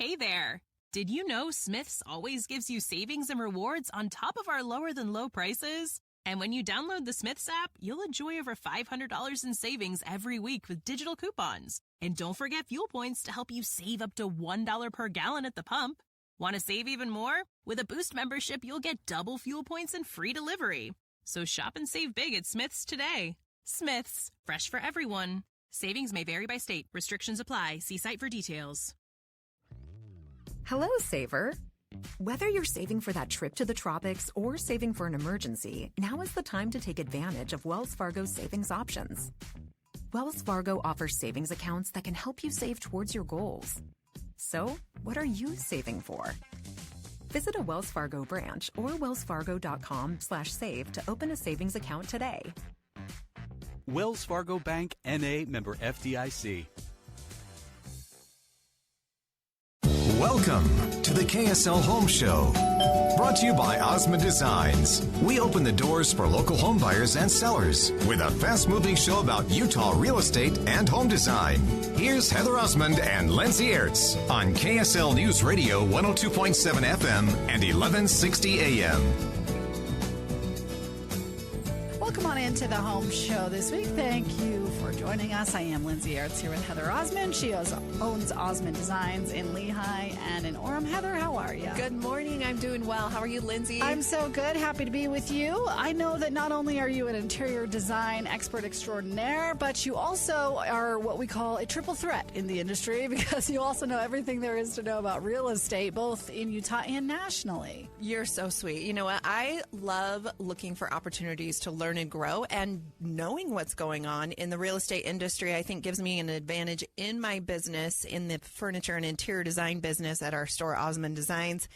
Hey there! Did you know Smith's always gives you savings and rewards on top of our lower-than-low prices? And when you download the Smith's app, you'll enjoy over $500 in savings every week with digital coupons. And don't forget fuel points to help you save up to $1 per gallon at the pump. Want to save even more? With a Boost membership, you'll get double fuel points and free delivery. So shop and save big at Smith's today. Smith's, fresh for everyone. Savings may vary by state. Restrictions apply. See site for details. Hello, saver. Whether you're saving for that trip to the tropics or saving for an emergency, now is the time to take advantage of Wells Fargo's savings options. Wells Fargo offers savings accounts that can help you save towards your goals. So, what are you saving for? Visit a Wells Fargo branch or wellsfargo.com/save to open a savings account today. Wells Fargo Bank, N.A., member FDIC. Welcome to the KSL Home Show, brought to you by Osmond Designs. We open the doors for local home buyers and sellers with a fast-moving show about Utah real estate and home design. Here's Heather Osmond and Lindsay Ertz on KSL News Radio 102.7 FM and 1160 AM. Welcome on into the Home Show this week. Thank you for joining us. I am Lindsay Ertz here with Heather Osmond. She owns Osmond Designs in Lehigh and in Orem. Heather, how are you? Good morning. I'm doing well. How are you, Lindsay? I'm so good. Happy to be with you. I know that not only are you an interior design expert extraordinaire, but you also are what we call a triple threat in the industry because you also know everything there is to know about real estate, both in Utah and nationally. You're so sweet. You know what? I love looking for opportunities to learn and grow, and knowing what's going on in the real estate industry, I think, gives me an advantage in my business, in the furniture and interior design business at our store, Osmond Designs.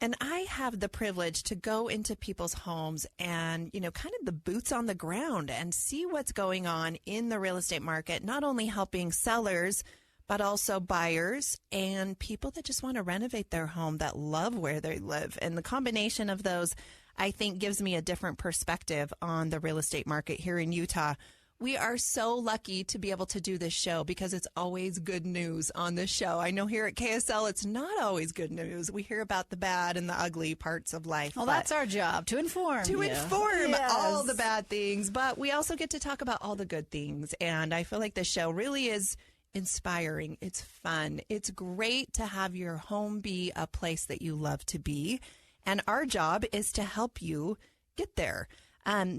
And I have the privilege to go into people's homes and, kind of the boots on the ground and see what's going on in the real estate market, not only helping sellers, but also buyers and people that just want to renovate their home, that love where they live. And the combination of those, I think, gives me a different perspective on the real estate market here in Utah. We are so lucky to be able to do this show because it's always good news on this show. I know here at KSL, it's not always good news. We hear about the bad and the ugly parts of life. Well, that's our job, to inform yes. All the bad things. But we also get to talk about all the good things. And I feel like this show really is inspiring. It's fun. It's great to have your home be a place that you love to be. And our job is to help you get there.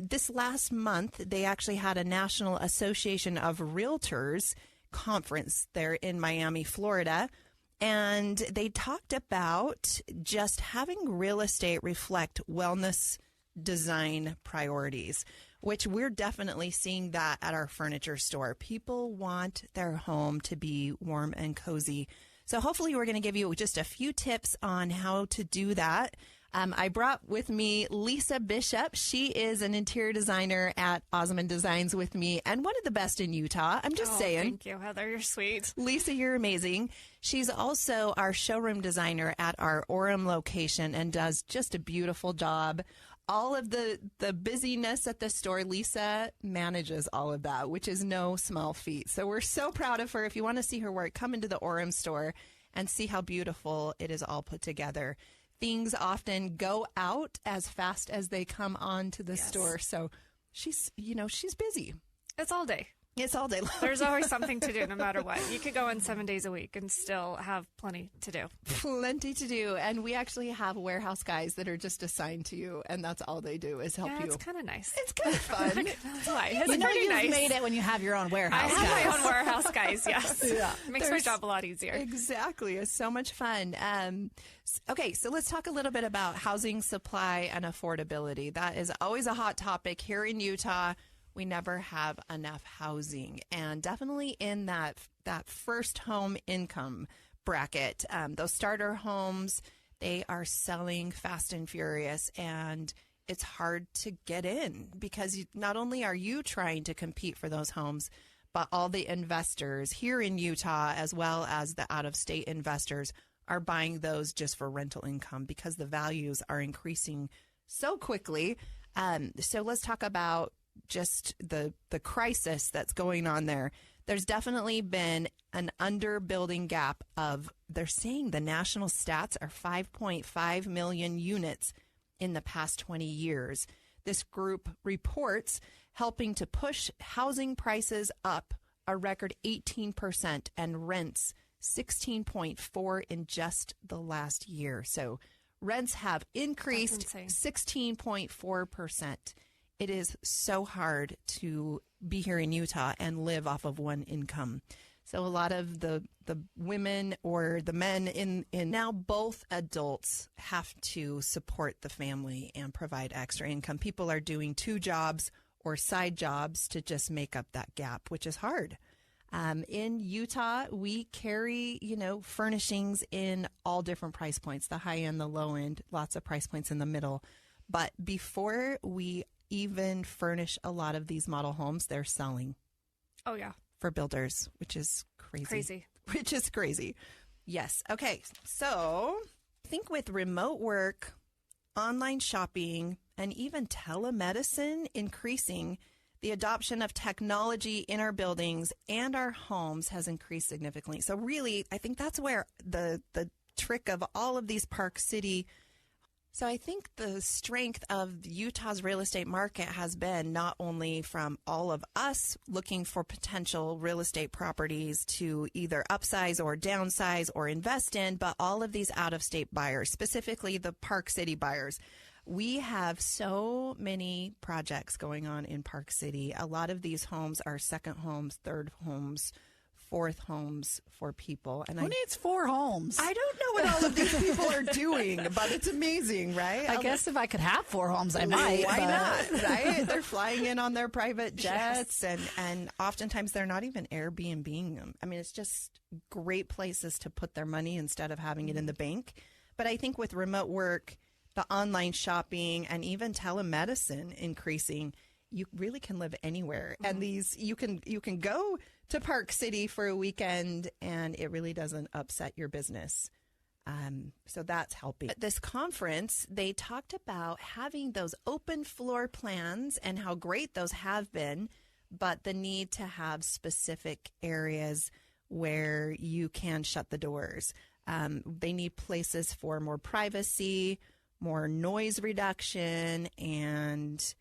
This last month, they actually had a National Association of Realtors conference there in Miami, Florida. And they talked about just having real estate reflect wellness design priorities, which we're definitely seeing that at our furniture store. People want their home to be warm and cozy. So hopefully we're going to give you just a few tips on how to do that. I brought with me Lisa Bishop. She is an interior designer at Osmond Designs with me and one of the best in Utah. I'm just saying. Thank you, Heather. You're sweet. Lisa, you're amazing. She's also our showroom designer at our Orem location and does just a beautiful job. All of the busyness at the store, Lisa manages all of that, which is no small feat. So we're so proud of her. If you want to see her work, come into the Orem store and see how beautiful it is all put together. Things often go out as fast as they come on to the store. So she's busy. It's all day. It's all day long. There's always something to do no matter what. You could go in 7 days a week and still have plenty to do. Plenty to do. And we actually have warehouse guys that are just assigned to you, and that's all they do is help you. It's kind of nice. It's kind of fun. That's why. It's you've nice. made it when you have your own warehouse. I have my own warehouse guys, yes. Yeah. It makes my job a lot easier. Exactly. It's so much fun. Okay, so let's talk a little bit about housing supply and affordability. That is always a hot topic here in Utah. We never have enough housing, and definitely in that first home income bracket, those starter homes, they are selling fast and furious, and it's hard to get in because not only are you trying to compete for those homes, but all the investors here in Utah, as well as the out-of-state investors, are buying those just for rental income because the values are increasing so quickly. So let's talk about just the crisis that's going on there. there's definitely been an underbuilding gap of, they're saying the national stats are 5.5 million units in the past 20 years. This group reports helping to push housing prices up a record 18% and rents 16.4 in just the last year. So rents have increased 16.4%. It is so hard to be here in Utah and live off of one income. So a lot of the women or the men in now both adults have to support the family and provide extra income. People are doing 2 jobs or side jobs to just make up that gap, which is hard. In Utah, we carry, furnishings in all different price points, the high end, the low end, lots of price points in the middle. But before we even furnish a lot of these model homes, they're selling. Oh, yeah. For builders, which is crazy. Which is crazy. Yes. Okay. So I think with remote work, online shopping, and even telemedicine increasing, the adoption of technology in our buildings and our homes has increased significantly. So really, I think that's where the trick of all of these Park City. So I think the strength of Utah's real estate market has been not only from all of us looking for potential real estate properties to either upsize or downsize or invest in, but all of these out-of-state buyers, specifically the Park City buyers. We have so many projects going on in Park City. A lot of these homes are second homes, third homes, fourth homes for people. And who needs 4 homes? I don't know what all of these people are doing, but it's amazing, right? I guess if I could have 4 homes, I might. Why not, right? They're flying in on their private jets, yes. and oftentimes they're not even Airbnb-ing them. I mean, it's just great places to put their money instead of having it in the bank. But I think with remote work, the online shopping, and even telemedicine increasing, you really can live anywhere. Mm-hmm. And these you can go to Park City for a weekend, and it really doesn't upset your business. So that's helping. At this conference, they talked about having those open floor plans and how great those have been, but the need to have specific areas where you can shut the doors. They need places for more privacy, more noise reduction, and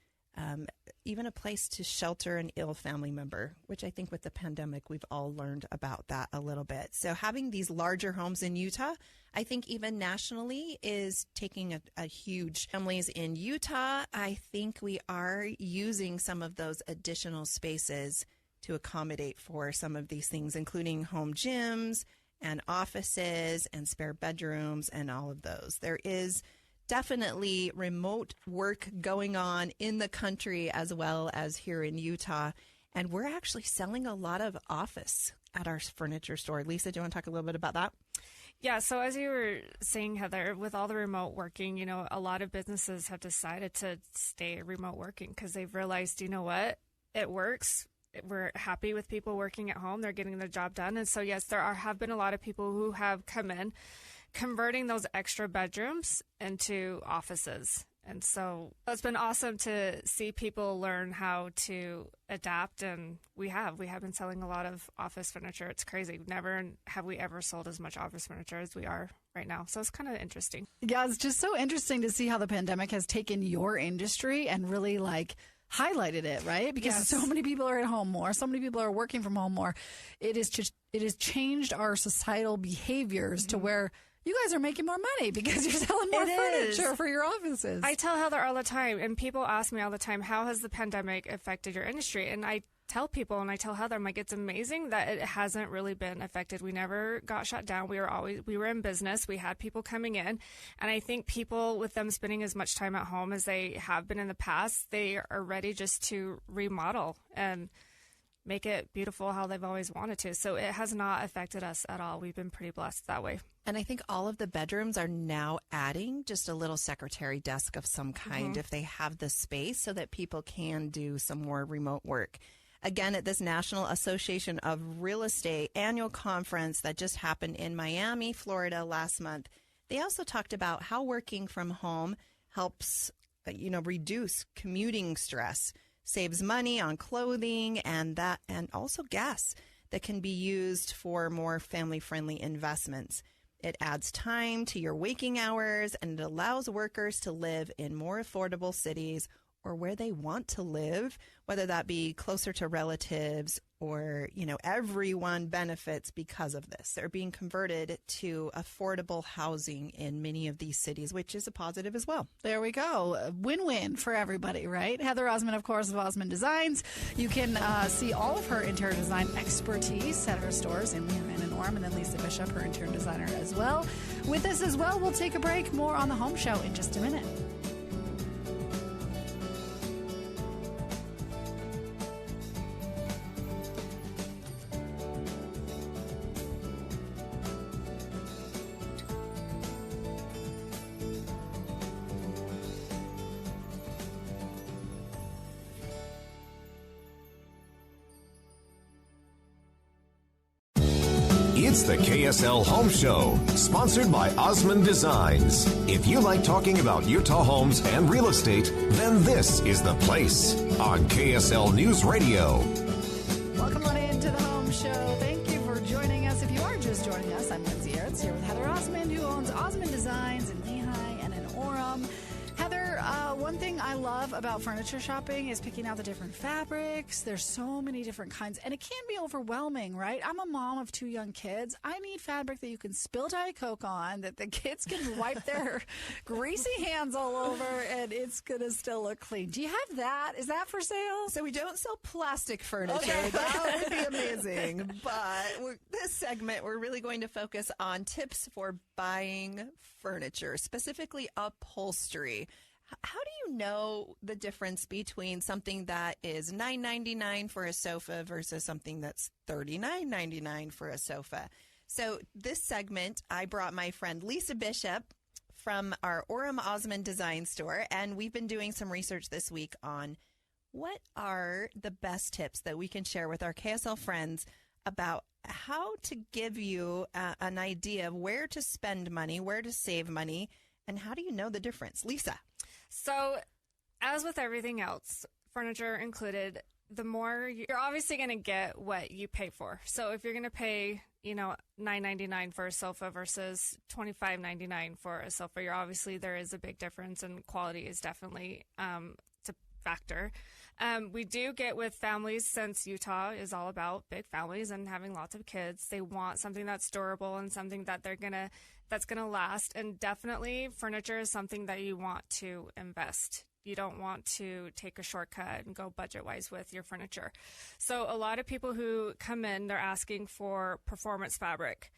even a place to shelter an ill family member, which I think with the pandemic, we've all learned about that a little bit. So having these larger homes in Utah, I think even nationally, is taking a huge. Families in Utah, I think we are using some of those additional spaces to accommodate for some of these things, including home gyms and offices and spare bedrooms and all of those. There is definitely remote work going on in the country as well as here in Utah. And we're actually selling a lot of office at our furniture store. Lisa, do you want to talk a little bit about that? Yeah, so as you were saying, Heather, with all the remote working, a lot of businesses have decided to stay remote working because they've realized, what? It works. We're happy with people working at home. They're getting their job done. And so, yes, have been a lot of people who have come in, converting those extra bedrooms into offices. And so it's been awesome to see people learn how to adapt. And we have been selling a lot of office furniture. It's crazy. Never have we ever sold as much office furniture as we are right now. So it's kind of interesting. Yeah, it's just so interesting to see how the pandemic has taken your industry and really highlighted it, right? Because so many people are at home more. So many people are working from home more. It has changed our societal behaviors to where you guys are making more money because you're selling more furniture for your offices. I tell Heather all the time, and people ask me all the time, how has the pandemic affected your industry? And I tell people, and I tell Heather, I'm like, it's amazing that it hasn't really been affected. We never got shut down. We were in business. We had people coming in. And I think people, with them spending as much time at home as they have been in the past, they are ready just to remodel and make it beautiful how they've always wanted to. So it has not affected us at all. We've been pretty blessed that way. And I think all of the bedrooms are now adding just a little secretary desk of some kind if they have the space so that people can do some more remote work. Again, at this National Association of Real Estate annual conference that just happened in Miami, Florida last month, they also talked about how working from home helps, reduce commuting stress, saves money on clothing and also gas. that can be used for more family-friendly investments. It adds time to your waking hours, and it allows workers to live in more affordable cities or where they want to live, whether that be closer to relatives or, everyone benefits because of this. They're being converted to affordable housing in many of these cities, which is a positive as well. There we go. Win-win for everybody, right? Heather Osmond, of course, of Osmond Designs. You can see all of her interior design expertise at her stores in Leon and Orem, and then Lisa Bishop, her interior designer as well. With us as well, we'll take a break. More on the Home Show in just a minute. It's the KSL Home Show, sponsored by Osmond Designs. If you like talking about Utah homes and real estate, then this is the place on KSL News Radio. Welcome on into the Home Show. Thank you for joining us. If you are just joining us, I'm Lindsay Aerts here with Heather Osmond, who owns Osmond Designs in Lehigh and in Orem. Heather, one thing I love about furniture shopping is picking out the different fabrics. There's so many different kinds, and it can be overwhelming, right? I'm a mom of 2 young kids. I need fabric that you can spill Diet Coke on, that the kids can wipe their greasy hands all over, and it's going to still look clean. Do you have that? Is that for sale? So we don't sell plastic furniture. Okay. That would be amazing. But this segment, we're really going to focus on tips for buying furniture, specifically upholstery. How do you know the difference between something that is $9.99 for a sofa versus something that's $39.99 for a sofa? So this segment, I brought my friend Lisa Bishop from our Orem Osmond Design store, and we've been doing some research this week on what are the best tips that we can share with our KSL friends about how to give you an idea of where to spend money, where to save money, and how do you know the difference? Lisa. So, as with everything else, furniture included, the more you're obviously going to get what you pay for. So, if you're going to pay, $9.99 for a sofa versus $25.99 for a sofa, there is a big difference, and quality is definitely to factor. We do get with families, since Utah is all about big families and having lots of kids, they want something that's durable and something that that's going to last. And definitely furniture is something that you want to invest. You don't want to take a shortcut and go budget-wise with your furniture. So a lot of people who come in, they're asking for performance fabric,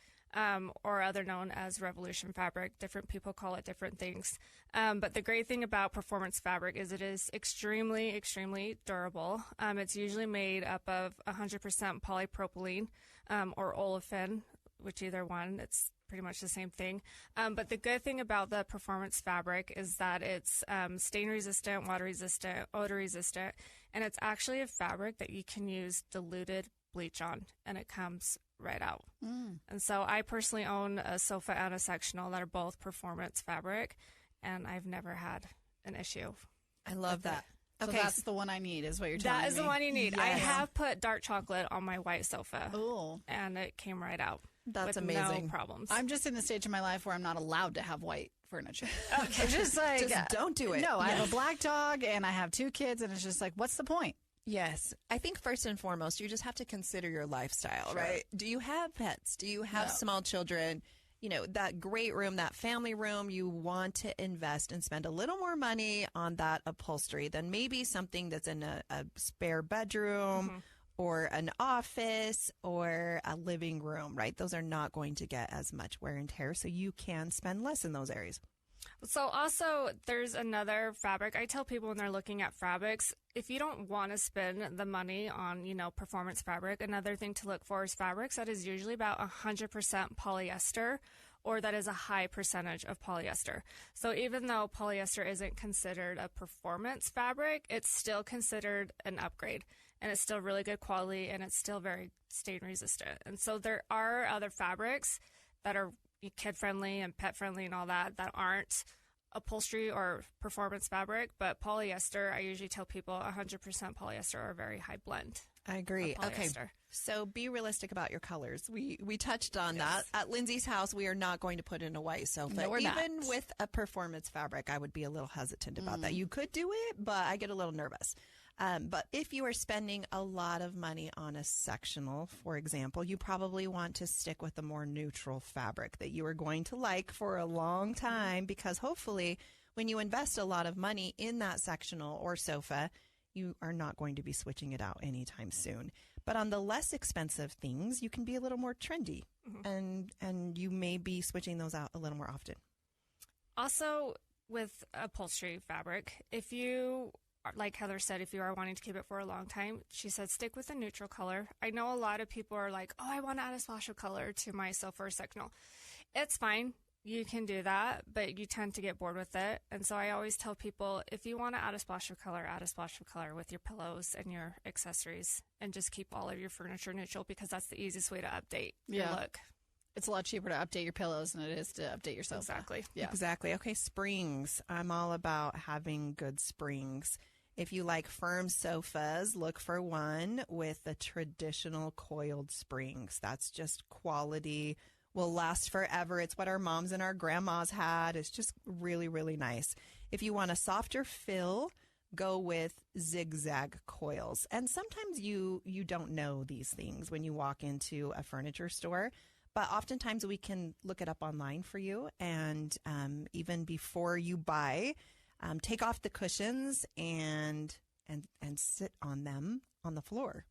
or other known as Revolution fabric. Different people call it different things. But the great thing about performance fabric is it is extremely, extremely durable. It's usually made up of 100% polypropylene or olefin, which either one, it's pretty much the same thing. But the good thing about the performance fabric is that it's stain resistant, water resistant, odor resistant, and it's actually a fabric that you can use diluted bleach on, and it comes right out. And so I personally own a sofa and a sectional that are both performance fabric, and I've never had an issue. I love that. So Okay, that's the one I need, is what you're telling me. That is the one you need. Yes. I have put dark chocolate on my white sofa, Ooh. and it came right out. That's with amazing. No problems. I'm just in the stage of my life where I'm not allowed to have white furniture. It's just like, Just don't do it. No, I have a black dog and I have 2 kids, and it's just like, what's the point? Yes. I think first and foremost, you just have to consider your lifestyle, Sure. right? Do you have pets? Do you have No. small children? That great room, that family room, you want to invest and spend a little more money on that upholstery than maybe something that's in a spare bedroom or an office or a living room, right? Those are not going to get as much wear and tear, so you can spend less in those areas. So also, there's another fabric. I tell people when they're looking at fabrics, if you don't want to spend the money on, performance fabric, another thing to look for is fabrics that is usually about 100% polyester, or that is a high percentage of polyester. So even though polyester isn't considered a performance fabric, it's still considered an upgrade, and it's still really good quality, and it's still very stain resistant. And so there are other fabrics that are kid-friendly and pet-friendly and all that aren't upholstery or performance fabric, but polyester, I usually tell people 100% polyester or a very high blend. I agree. Okay. So be realistic about your colors. We touched on that. At Lindsay's house, we are not going to put in a white sofa. No, we're Even not. with a performance fabric, I would be a little hesitant about that. You could do it, but I get a little nervous. But if you are spending a lot of money on a sectional, for example, you probably want to stick with a more neutral fabric that you are going to like for a long time, because hopefully when you invest a lot of money in that sectional or sofa, you are not going to be switching it out anytime soon. But on the less expensive things, you can be a little more trendy, and you may be switching those out a little more often. Also, with upholstery fabric, if you, like Heather said, if you are wanting to keep it for a long time, she said stick with a neutral color. I know a lot of people are like, oh, I want to add a splash of color to my sofa or sectional. It's fine. You can do that, but you tend to get bored with it. And so I always tell people, if you want to add a splash of color, add a splash of color with your pillows and your accessories, and just keep all of your furniture neutral, because that's the easiest way to update your look. It's a lot cheaper to update your pillows than it is to update your sofa. Exactly. Yeah. Exactly. Okay, springs. I'm all about having good springs. If you like firm sofas, look for one with the traditional coiled springs. That's just quality. Will last forever. It's what our moms and our grandmas had. It's just really, really nice. If you want a softer fill, go with zigzag coils. And sometimes you don't know these things when you walk into a furniture store, but oftentimes we can look it up online for you. And even before you buy, take off the cushions and sit on them on the floor.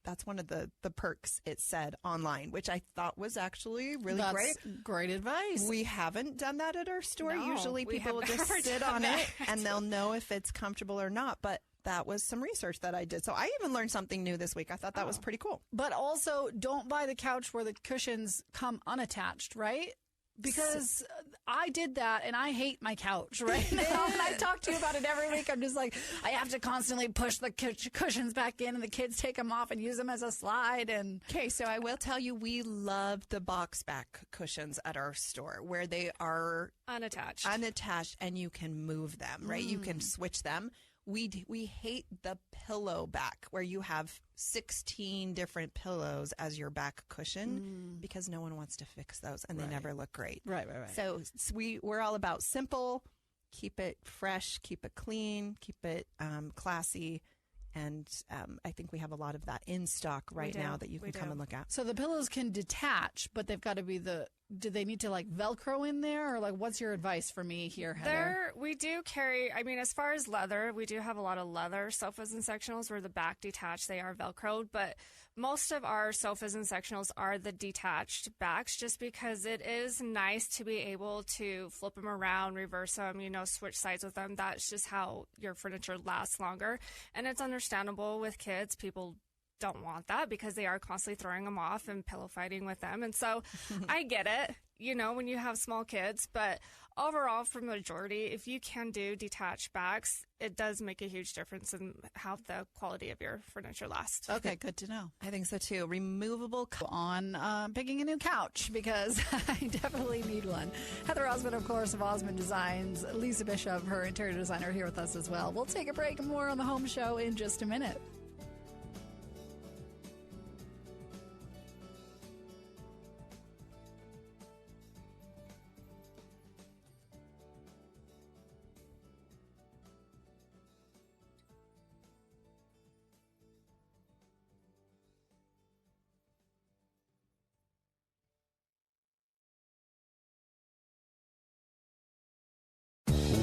That's one of the perks, it said online, which I thought was actually really great. Great advice. We haven't done that at our store. No, Usually we people will have just never sit done on that. it and they'll know if it's comfortable or not. But that was some research that I did. So I even learned something new this week. I thought that was pretty cool. But also, don't buy the couch where the cushions come unattached, right? Because I did that, and I hate my couch right now. And I talk to you about it every week. I'm just like, I have to constantly push the cushions back in, and the kids take them off and use them as a slide. And Okay, so I will tell you, we love the box back cushions at our store where they are Unattached. and you can move them, right? You can switch them. We hate the pillow back where you have 16 different pillows as your back cushion because no one wants to fix those and they never look great. Right. So we're all about simple, keep it fresh, keep it clean, keep it classy. And I think we have a lot of that in stock right now that you can come and look at. So the pillows can detach, but they've got to be do they need to like Velcro in there? Or like, what's your advice for me here, Heather? We do carry, I mean, as far as leather, we do have a lot of leather sofas and sectionals where the back detached, they are Velcroed, but most of our sofas and sectionals are the detached backs, just because it is nice to be able to flip them around, reverse them, switch sides with them. That's just how your furniture lasts longer. And it's understandable with kids. People don't want that because they are constantly throwing them off and pillow fighting with them. And so I get it, when you have small kids, but overall for the majority, if you can do detached backs, it does make a huge difference in how the quality of your furniture lasts. Okay, good to know. I think so too. Removable On picking a new couch because I definitely need one. Heather Osmond, of course, of Osmond Designs. Lisa Bishop, her interior designer, here with us as well. We'll take a break and more on the home show in just a minute.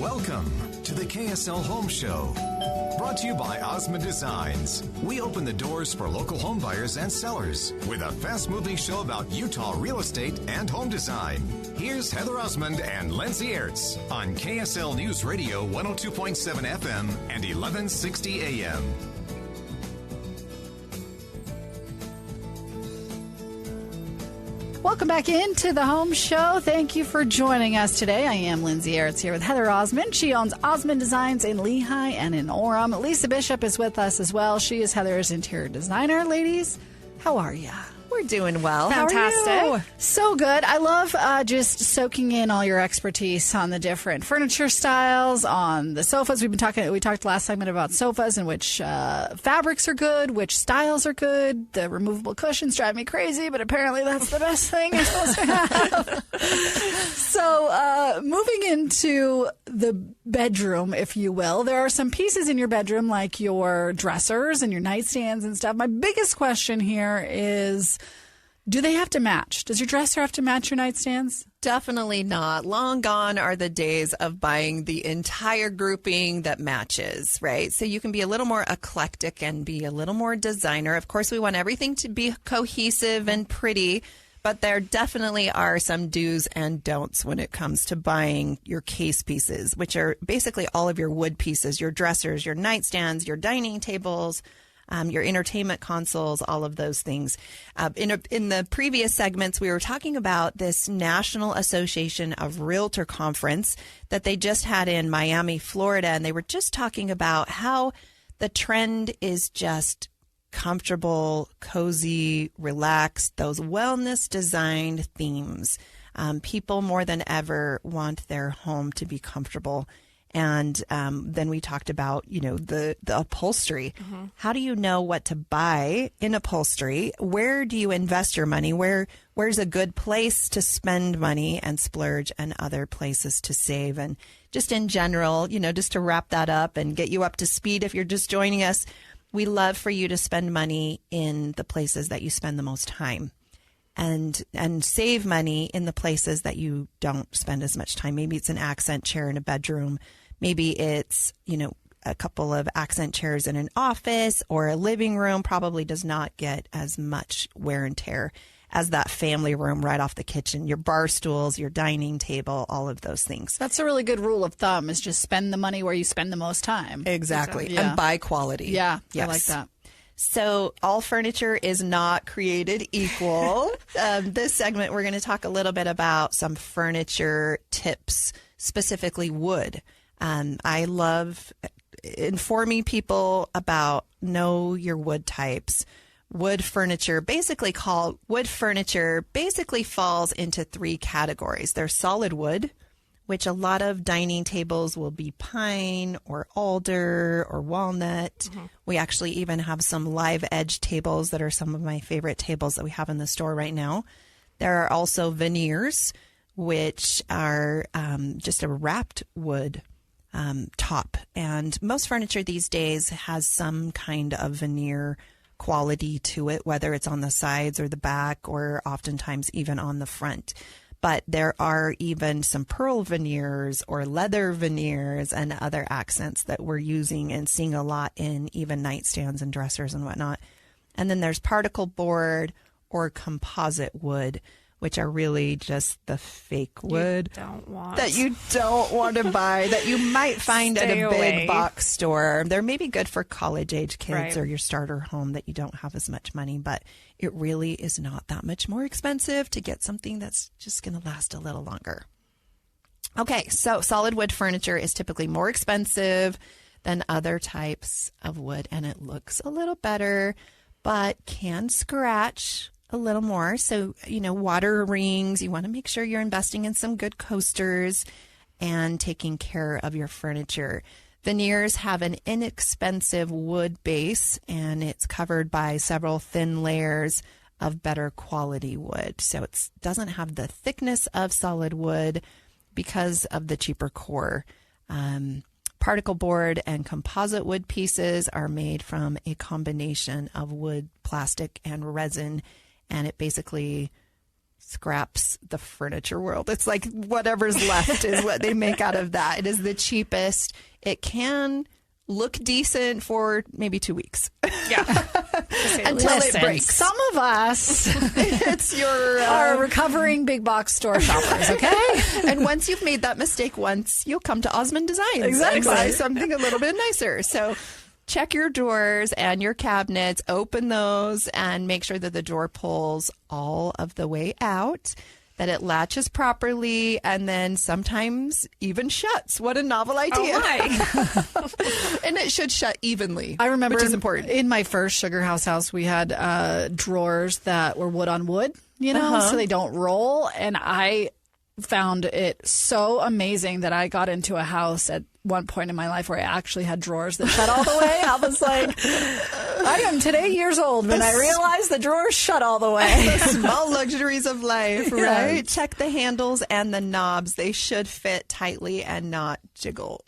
Welcome to the KSL Home Show. Brought to you by Osmond Designs. We open the doors for local home buyers and sellers with a fast-moving show about Utah real estate and home design. Here's Heather Osmond and Lindsay Ertz on KSL News Radio 102.7 FM and 1160 AM. Welcome back into the home show. Thank you for joining us today. I am Lindsay Ertz here with Heather Osmond. She owns Osmond Designs in Lehigh and in Orem. Lisa Bishop is with us as well. She is Heather's interior designer. Ladies, how are ya? We're doing well. Fantastic. How are you? So good. I love just soaking in all your expertise on the different furniture styles, on the sofas. We talked last segment about sofas and which fabrics are good, which styles are good. The removable cushions drive me crazy, but apparently that's the best thing you're supposed to have. So moving into the bedroom, if you will, there are some pieces in your bedroom like your dressers and your nightstands and stuff. My biggest question here is, do they have to match? Does your dresser have to match your nightstands? Definitely not. Long gone are the days of buying the entire grouping that matches, right? So you can be a little more eclectic and be a little more designer. Of course, we want everything to be cohesive and pretty, but there definitely are some do's and don'ts when it comes to buying your case pieces, which are basically all of your wood pieces, your dressers, your nightstands, your dining tables, your entertainment consoles, all of those things. In the previous segments, we were talking about this National Association of Realtor conference that they just had in Miami, Florida, and they were just talking about how the trend is just comfortable, cozy, relaxed, those wellness designed themes. People more than ever want their home to be comfortable. And then we talked about, the upholstery. Mm-hmm. How do you know what to buy in upholstery? Where do you invest your money? Where's a good place to spend money and splurge and other places to save? And just in general, just to wrap that up and get you up to speed if you're just joining us, we love for you to spend money in the places that you spend the most time. And save money in the places that you don't spend as much time. Maybe it's an accent chair in a bedroom. Maybe it's, a couple of accent chairs in an office, or a living room probably does not get as much wear and tear as that family room right off the kitchen. Your bar stools, your dining table, all of those things. That's a really good rule of thumb, is just spend the money where you spend the most time. Exactly. Yeah. And buy quality. Yeah, yes. I like that. So all furniture is not created equal. This segment, we're going to talk a little bit about some furniture tips, specifically wood. I love informing people about know your wood types. Wood furniture basically falls into three categories. There's solid wood, which a lot of dining tables will be pine or alder or walnut. Mm-hmm. We actually even have some live edge tables that are some of my favorite tables that we have in the store right now. There are also veneers, which are just a wrapped wood top. And most furniture these days has some kind of veneer quality to it, whether it's on the sides or the back, or oftentimes even on the front. But there are even some pearl veneers or leather veneers and other accents that we're using and seeing a lot in even nightstands and dressers and whatnot. And then there's particle board or composite wood, which are really just the fake wood that you don't want to buy, that you might find at a big box store. They're maybe good for college-age kids or your starter home that you don't have as much money, but it really is not that much more expensive to get something that's just going to last a little longer. Okay, so solid wood furniture is typically more expensive than other types of wood, and it looks a little better, but can scratch a little more. So, water rings, you want to make sure you're investing in some good coasters and taking care of your furniture. Veneers have an inexpensive wood base, and it's covered by several thin layers of better quality wood. So it doesn't have the thickness of solid wood because of the cheaper core. Particle board and composite wood pieces are made from a combination of wood, plastic, and resin, and it basically scraps the furniture world. It's like whatever's left is what they make out of that. It is the cheapest. It can look decent for maybe 2 weeks. Yeah. Until it breaks. Some of us are recovering big box store shoppers, okay? And once you've made that mistake once, you'll come to Osmond Design exactly. and buy something a little bit nicer. So check your drawers and your cabinets, open those, and make sure that the drawer pulls all of the way out. that it latches properly and then sometimes even shuts. What a novel idea. And it should shut evenly. I remember which is important. In my first Sugar house, we had drawers that were wood on wood, so they don't roll. And I found it so amazing that I got into a house at one point in my life where I actually had drawers that shut all the way. I was like, I am today years old when I realized the drawers shut all the way. The small luxuries of life, right? Yeah. Check the handles and the knobs. They should fit tightly and not jiggle.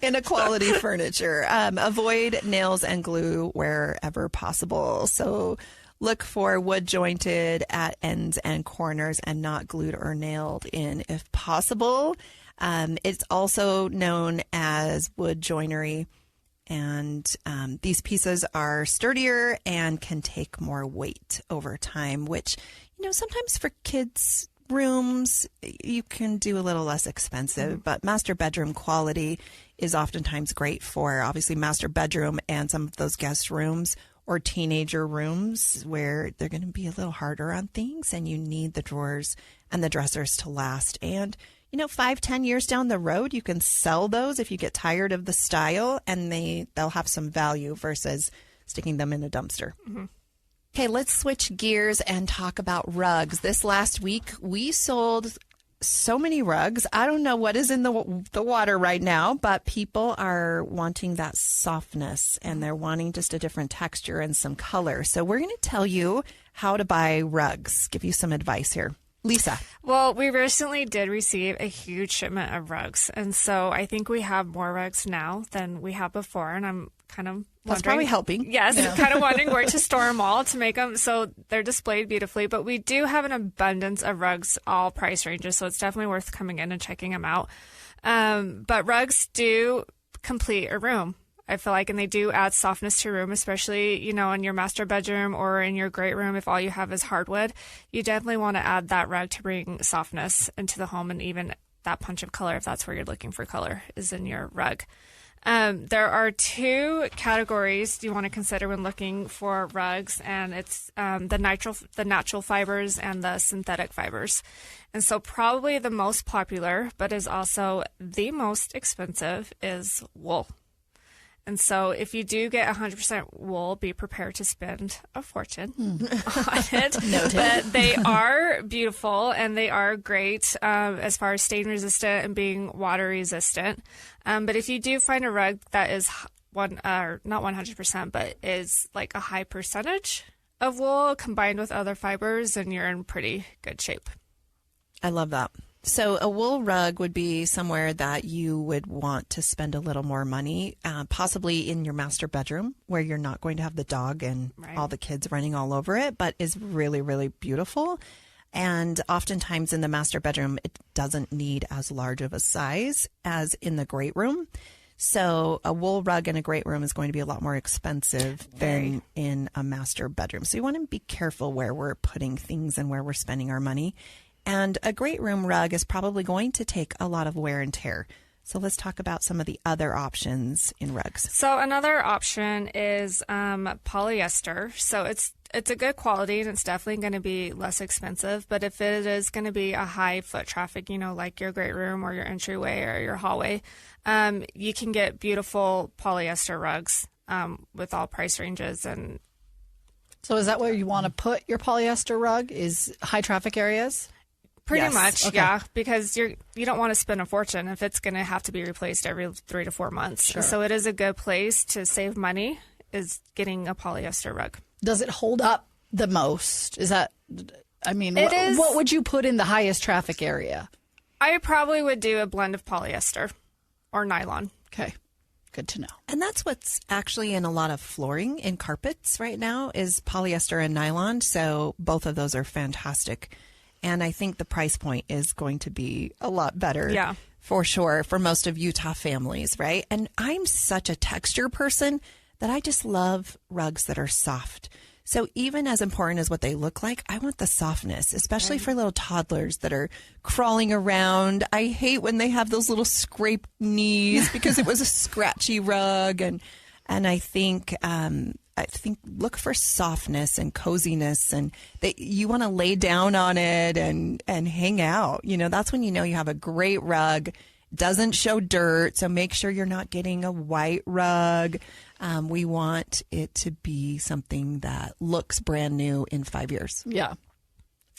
In a quality furniture. Avoid nails and glue wherever possible. So look for wood jointed at ends and corners and not glued or nailed in if possible. It's also known as wood joinery, and these pieces are sturdier and can take more weight over time, which, sometimes for kids' rooms, you can do a little less expensive, but master bedroom quality is oftentimes great for, obviously, master bedroom and some of those guest rooms or teenager rooms where they're going to be a little harder on things and you need the drawers and the dressers to last. And 5-10 years down the road, you can sell those if you get tired of the style, and they'll have some value versus sticking them in a dumpster. Mm-hmm. Okay, let's switch gears and talk about rugs. This last week, we sold so many rugs. I don't know what is in the water right now, but people are wanting that softness, and they're wanting just a different texture and some color. So we're going to tell you how to buy rugs, give you some advice here. Lisa. Well, we recently did receive a huge shipment of rugs. And so I think we have more rugs now than we have before. And I'm kind of That's probably helping. Yes, yeah. Kind of wondering where to store them all to make them so they're displayed beautifully. But we do have an abundance of rugs, all price ranges. So it's definitely worth coming in and checking them out. But rugs do complete a room, I feel like, and they do add softness to your room, especially, in your master bedroom or in your great room. If all you have is hardwood, you definitely want to add that rug to bring softness into the home, and even that punch of color, if that's where you're looking for color, is in your rug. There are two categories you want to consider when looking for rugs, and it's the natural fibers and the synthetic fibers. And so probably the most popular, but is also the most expensive, is wool. And so if you do get 100% wool, be prepared to spend a fortune on it. Noted. But they are beautiful, and they are great as far as stain resistant and being water resistant. But if you do find a rug that is not 100%, but is like a high percentage of wool combined with other fibers, then you're in pretty good shape. I love that. So a wool rug would be somewhere that you would want to spend a little more money, possibly in your master bedroom where you're not going to have the dog and all the kids running all over it, but is really, really beautiful. And oftentimes in the master bedroom, it doesn't need as large of a size as in the great room. So a wool rug in a great room is going to be a lot more expensive than in a master bedroom. So you want to be careful where we're putting things and where we're spending our money. And a great room rug is probably going to take a lot of wear and tear. So let's talk about some of the other options in rugs. So another option is polyester. So it's a good quality, and it's definitely going to be less expensive. But if it is going to be a high foot traffic, like your great room or your entryway or your hallway, you can get beautiful polyester rugs with all price ranges. And so is that where you want to put your polyester rug, is high traffic areas? Pretty much, okay. Yeah, because you don't want to spend a fortune if it's going to have to be replaced every 3 to 4 months. Sure. So it is a good place to save money, is getting a polyester rug. Does it hold up the most? Is that, what would you put in the highest traffic area? I probably would do a blend of polyester or nylon. Okay. Good to know. And that's what's actually in a lot of flooring in carpets right now is polyester and nylon. So both of those are fantastic. And I think the price point is going to be a lot better. Yeah. For sure, for most of Utah families, right? And I'm such a texture person that I just love rugs that are soft. So even as important as what they look like, I want the softness, especially for little toddlers that are crawling around. I hate when they have those little scraped knees because it was a scratchy rug. And And I think look for softness and coziness, and you want to lay down on it and hang out. That's when you have a great rug. Doesn't show dirt, so make sure you're not getting a white rug. We want it to be something that looks brand new in 5 years. Yeah.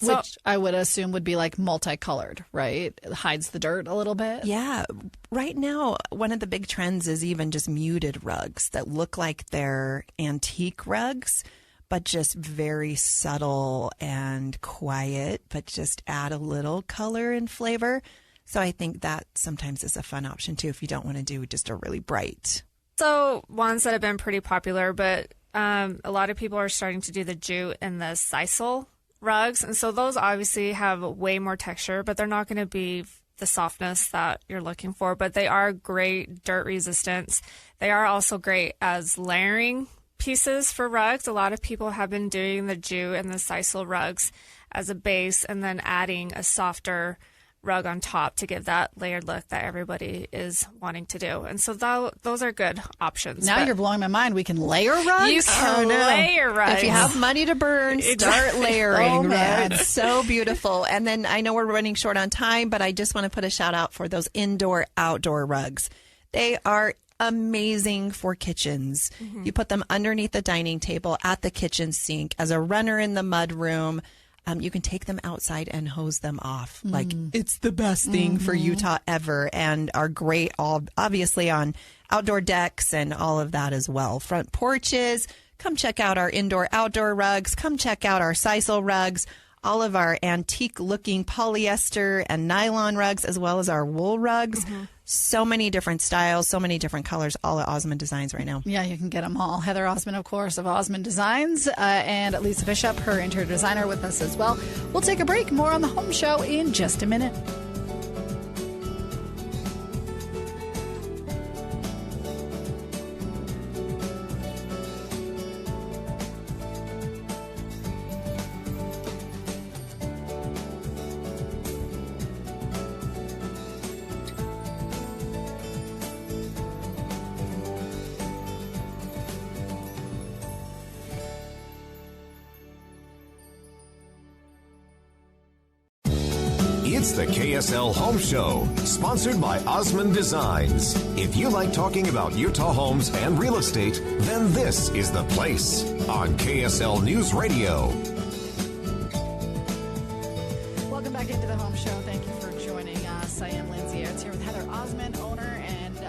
Which I would assume would be like multicolored, right? It hides the dirt a little bit. Yeah. Right now, one of the big trends is even just muted rugs that look like they're antique rugs, but just very subtle and quiet, but just add a little color and flavor. So I think that sometimes is a fun option too if you don't want to do just a really bright. So ones that have been pretty popular, but a lot of people are starting to do the jute and the sisal rugs. And so those obviously have way more texture, but they're not going to be the softness that you're looking for. But they are great dirt resistance. They are also great as layering pieces for rugs. A lot of people have been doing the jute and the sisal rugs as a base and then adding a softer rug on top to give that layered look that everybody is wanting to do. And so those are good options. Now you're blowing my mind. We can layer rugs? You can layer rugs. If you have money to burn, start layering. Oh, man. It's so beautiful. And then I know we're running short on time, but I just want to put a shout out for those indoor-outdoor rugs. They are amazing for kitchens. Mm-hmm. You put them underneath the dining table, at the kitchen sink, as a runner in the mud room. You can take them outside and hose them off. Like, it's the best thing for Utah ever, and are great, obviously, on outdoor decks and all of that as well. Front porches. Come check out our indoor-outdoor rugs. Come check out our sisal rugs. All of our antique-looking polyester and nylon rugs, as well as our wool rugs. Mm-hmm. So many different styles, so many different colors, all at Osmond Designs right now. Yeah, you can get them all. Heather Osmond, of course, of Osmond Designs, and Lisa Bishop, her interior designer, with us as well. We'll take a break. More on the Home Show in just a minute. It's the KSL Home Show, sponsored by Osmond Designs. If you like talking about Utah homes and real estate, then this is the place on KSL News Radio. Welcome back into the Home Show. Thank you for joining us. I am Lindsay Aerts here with Heather Osmond, owner and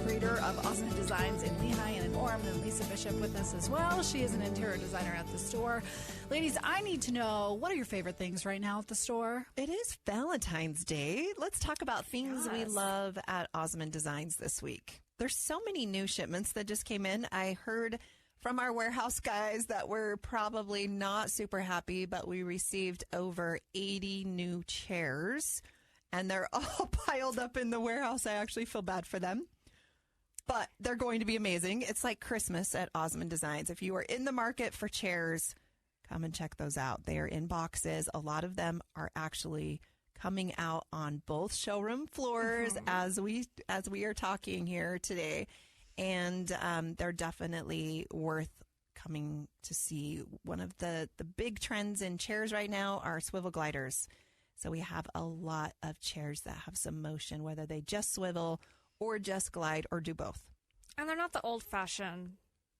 creator of Osmond Designs in Lehi and in Orem, and Lisa Bishop with us as well. She is an interior designer at the store. Ladies, I need to know, what are your favorite things right now at the store? It is Valentine's Day. Let's talk about things we love at Osmond Designs this week. There's so many new shipments that just came in. I heard from our warehouse guys that we're probably not super happy, but we received over 80 new chairs, and they're all piled up in the warehouse. I actually feel bad for them, but they're going to be amazing. It's like Christmas at Osmond Designs. If you are in the market for chairs, come and check those out. They are in boxes. A lot of them are actually coming out on both showroom floors as we are talking here today. And they're definitely worth coming to see. One of the big trends in chairs right now are swivel gliders. So we have a lot of chairs that have some motion, whether they just swivel or just glide or do both. And they're not the old-fashioned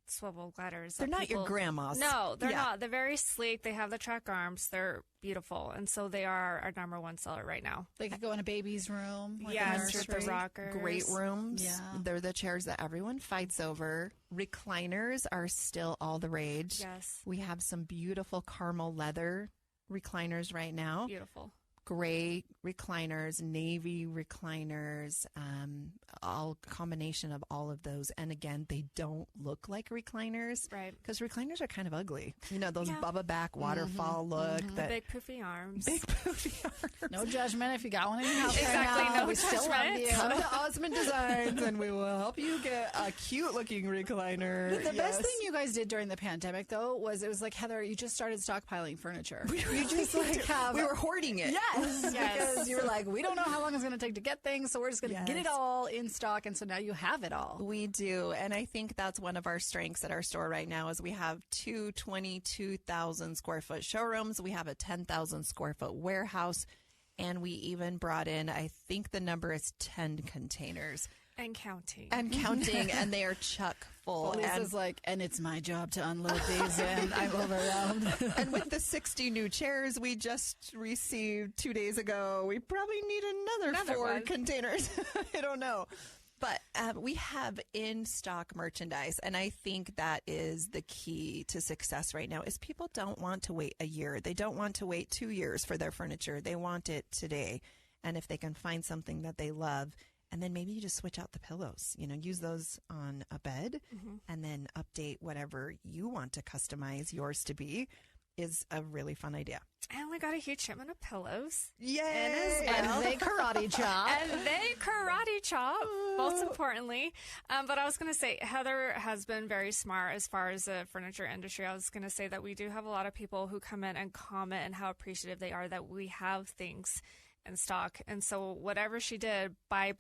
swivel gliders. They're not your grandma's. No, they're not. They're very sleek. They have the track arms. They're beautiful. And so they are our number one seller right now. They could go in a baby's room. Like with the rockers. Great rooms. Yeah. They're the chairs that everyone fights over. Recliners are still all the rage. Yes. We have some beautiful caramel leather recliners right now. Beautiful. Gray recliners, navy recliners, all combination of all of those. And again, they don't look like recliners, right? Because recliners are kind of ugly. You know, those Bubba back waterfall look. That big poofy arms. Big poofy arms. No judgment if you got one in your house. Exactly. Right now. No we still love you. Come to Osmond Designs and we will help you get a cute looking recliner. The best thing you guys did during the pandemic, though, was it was like, Heather, you just started stockpiling furniture. You just like have. We were hoarding it. Yes. Yes. Because you were like, we don't know how long it's going to take to get things, so we're just going to get it all in stock. And so now you have it all. We do. And I think that's one of our strengths at our store right now is we have two 22,000 square foot showrooms. We have a 10,000 square foot warehouse. And we even brought in, I think the number is 10 containers. And counting. And they are chock full. Lisa's like, and it's my job to unload these, and I'm overwhelmed. And with the 60 new chairs we just received 2 days ago, we probably need another 4 containers. I don't know. But we have in-stock merchandise, and I think that is the key to success right now, is people don't want to wait a year. They don't want to wait 2 years for their furniture. They want it today. And if they can find something that they love, and then maybe you just switch out the pillows, use those on a bed, and then update whatever you want to customize yours to be, is a really fun idea. I only got a huge shipment of pillows. Yay! And they karate chop. Most importantly. But I was going to say, Heather has been very smart as far as the furniture industry. I was going to say that we do have a lot of people who come in and comment and how appreciative they are that we have things in stock. And so whatever she did, buy,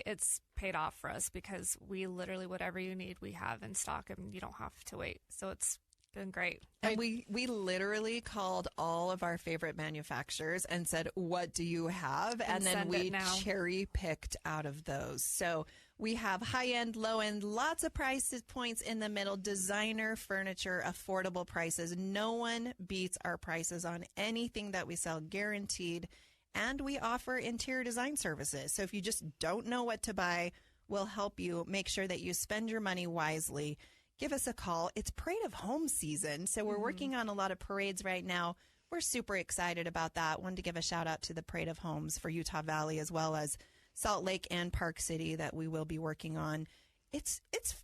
it's paid off for us, because we literally, whatever you need, we have in stock, and you don't have to wait. So it's been great. And we literally called all of our favorite manufacturers and said, what do you have? And then we cherry picked out of those. So we have high end, low end, lots of price points in the middle, designer furniture, affordable prices. No one beats our prices on anything that we sell, guaranteed. And we offer interior design services. So if you just don't know what to buy, we'll help you make sure that you spend your money wisely. Give us a call. It's Parade of Home season, so we're working on a lot of parades right now. We're super excited about that. Wanted to give a shout out to the Parade of Homes for Utah Valley, as well as Salt Lake and Park City, that we will be working on. It's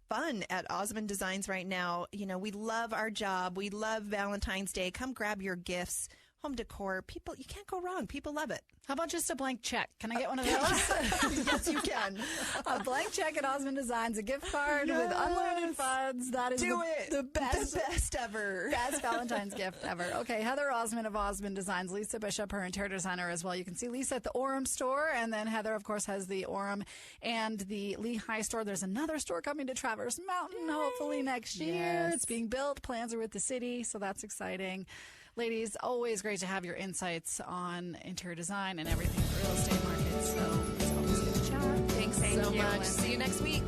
fun at Osmond Designs right now. We love our job. We love Valentine's Day. Come grab your gifts. Home decor, people, you can't go wrong. People love it. How about just a blank check? Can I get one of those? Yes, you can. A blank check at Osmond Designs, a gift card with unlimited funds. That is the best ever. Best Valentine's gift ever. Okay, Heather Osmond of Osmond Designs, Lisa Bishop, her interior designer as well. You can see Lisa at the Orem store, and then Heather, of course, has the Orem and the Lehigh store. There's another store coming to Traverse Mountain, hopefully next year. Yes. It's being built. Plans are with the city, so that's exciting. Ladies, always great to have your insights on interior design and everything in the real estate market. So it's always good to chat. Thanks so much. See you next week.